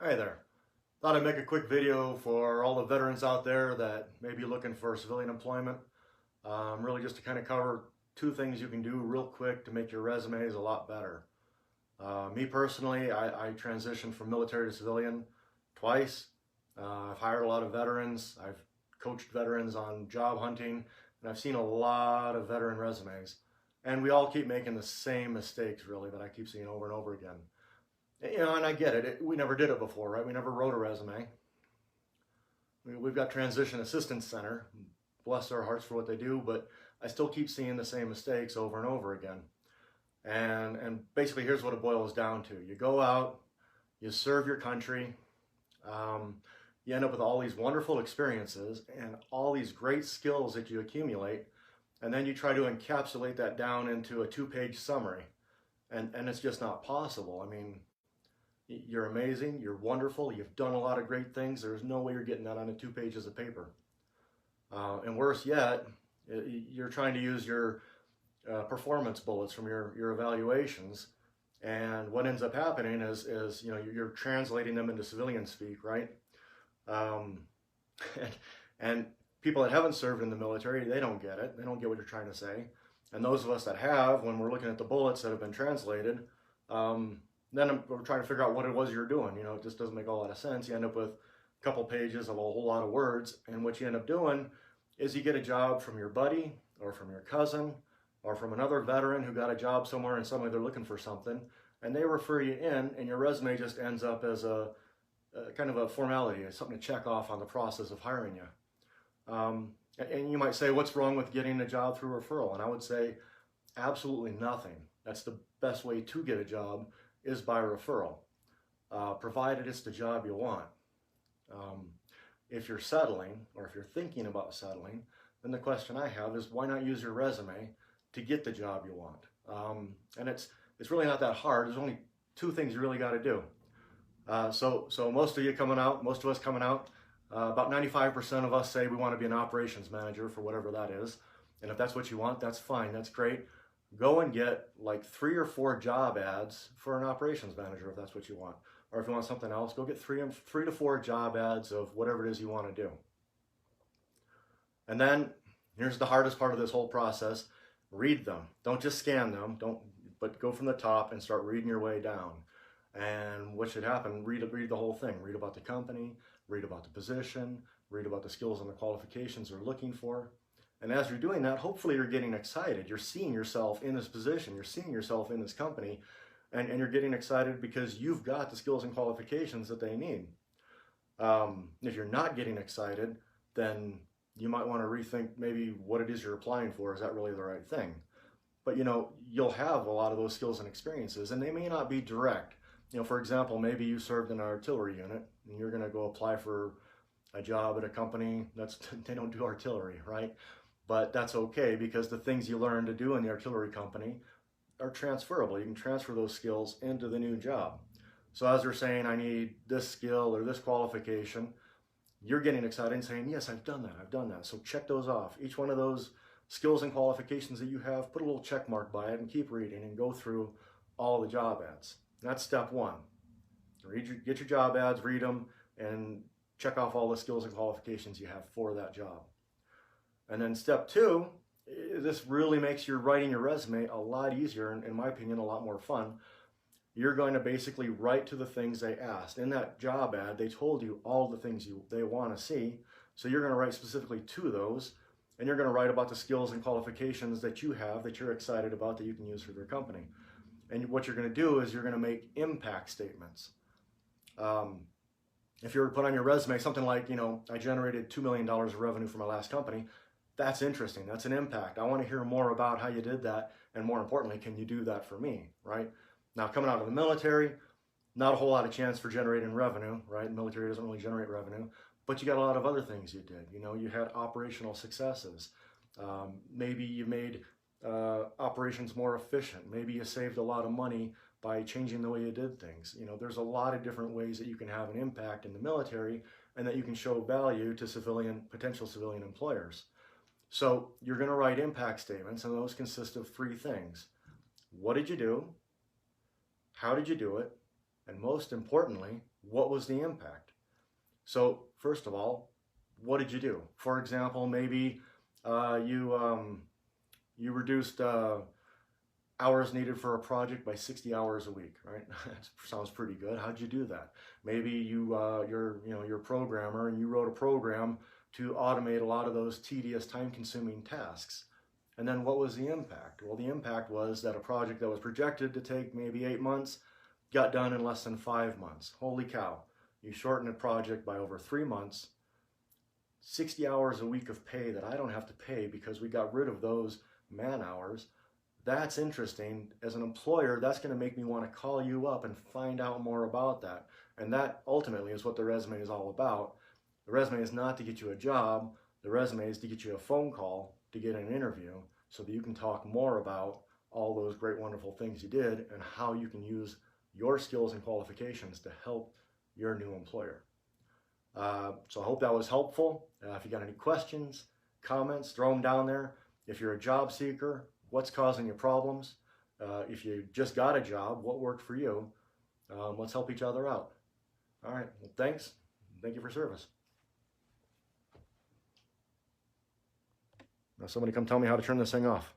Hey there. Thought I'd make a quick video for all the veterans out there that may be looking for civilian employment. Really just to kind of cover two things you can do real quick to make your resumes a lot better. Me personally, I transitioned from military to civilian twice. I've hired a lot of veterans. I've coached veterans on job hunting, and I've seen a lot of veteran resumes. And we all keep making the same mistakes, really, that I keep seeing over and over again. And I get it. We never did it before, right? We never wrote a resume. We've got Transition Assistance Center. Bless their hearts for what they do, but I still keep seeing the same mistakes over and over again. And basically, here's what it boils down to. You go out, you serve your country, you end up with all these wonderful experiences and all these great skills that you accumulate, and then you try to encapsulate that down into a two-page summary. And it's just not possible. I mean, you're amazing, you're wonderful, you've done a lot of great things. There's no way you're getting that on 2 pages of paper. And worse yet, you're trying to use your performance bullets from your evaluations, and what ends up happening is you're translating them into civilian speak, right? And people that haven't served in the military, they don't get it. They don't get what you're trying to say. And those of us that have, when we're looking at the bullets that have been translated, then we're trying to figure out what it was you're doing. It just doesn't make a lot of sense. You end up with a couple pages of a whole lot of words, and what you end up doing is you get a job from your buddy or from your cousin or from another veteran who got a job somewhere and suddenly they're looking for something, and they refer you in, and your resume just ends up as a kind of a formality, something to check off on the process of hiring you. And you might say, what's wrong with getting a job through referral? And I would say absolutely nothing. That's the best way to get a job, is by referral, provided it's the job you want. If you're settling, or if you're thinking about settling, then the question I have is, why not use your resume to get the job you want? And it's really not that hard. There's only two things you really got to do. So most of us coming out, about 95% of us say we want to be an operations manager for whatever that is. And if that's what you want, that's fine, that's great. Go and get like 3 or 4 job ads for an operations manager if that's what you want. Or if you want something else, go get 3 to 4 job ads of whatever it is you want to do. And then here's the hardest part of this whole process. Read them. Don't just scan them, but go from the top and start reading your way down. And what should happen, read the whole thing. Read about the company, read about the position, read about the skills and the qualifications they're looking for. And as you're doing that, hopefully you're getting excited. You're seeing yourself in this position, you're seeing yourself in this company, and you're getting excited because you've got the skills and qualifications that they need. If you're not getting excited, then you might want to rethink maybe what it is you're applying for. Is that really the right thing? But you'll have a lot of those skills and experiences, and they may not be direct. For example, maybe you served in an artillery unit and you're going to go apply for a job at a company they don't do artillery, right? But that's okay, because the things you learn to do in the artillery company are transferable. You can transfer those skills into the new job. So as they're saying, I need this skill or this qualification, you're getting excited and saying, yes, I've done that. So check those off. Each one of those skills and qualifications that you have, put a little check mark by it and keep reading and go through all the job ads. That's step 1. Get your job ads, read them, and check off all the skills and qualifications you have for that job. And then step 2, this really makes your writing your resume a lot easier, and in my opinion, a lot more fun. You're going to basically write to the things they asked. In that job ad, they told you all the things they want to see, so you're going to write specifically to those, and you're going to write about the skills and qualifications that you have, that you're excited about, that you can use for their company. And what you're going to do is you're going to make impact statements. If you were to put on your resume something like, I generated $2 million of revenue for my last company, that's interesting. That's an impact. I want to hear more about how you did that, and more importantly, can you do that for me, right? Now, coming out of the military, not a whole lot of chance for generating revenue, right? The military doesn't really generate revenue, but you got a lot of other things you did. You had operational successes. Maybe you made operations more efficient. Maybe you saved a lot of money by changing the way you did things. There's a lot of different ways that you can have an impact in the military and that you can show value to potential civilian employers. So you're going to write impact statements, and those consist of 3 things. What did you do? How did you do it? And most importantly, what was the impact? So first of all, what did you do? For example, maybe you reduced hours needed for a project by 60 hours a week, right? That sounds pretty good. How'd you do that? Maybe you're a programmer and you wrote a program to automate a lot of those tedious, time-consuming tasks. And then what was the impact? Well, the impact was that a project that was projected to take maybe 8 months got done in less than 5 months. Holy cow. You shortened a project by over 3 months, 60 hours a week of pay that I don't have to pay because we got rid of those man hours. That's interesting. As an employer, that's going to make me want to call you up and find out more about that. And that ultimately is what the resume is all about. The resume is not to get you a job. The resume is to get you a phone call, to get an interview, so that you can talk more about all those great, wonderful things you did and how you can use your skills and qualifications to help your new employer. So I hope that was helpful. If you got any questions, comments, throw them down there. If you're a job seeker, what's causing your problems? If you just got a job, what worked for you? Let's help each other out. All right, well, thanks. Thank you for service. Now somebody come tell me how to turn this thing off.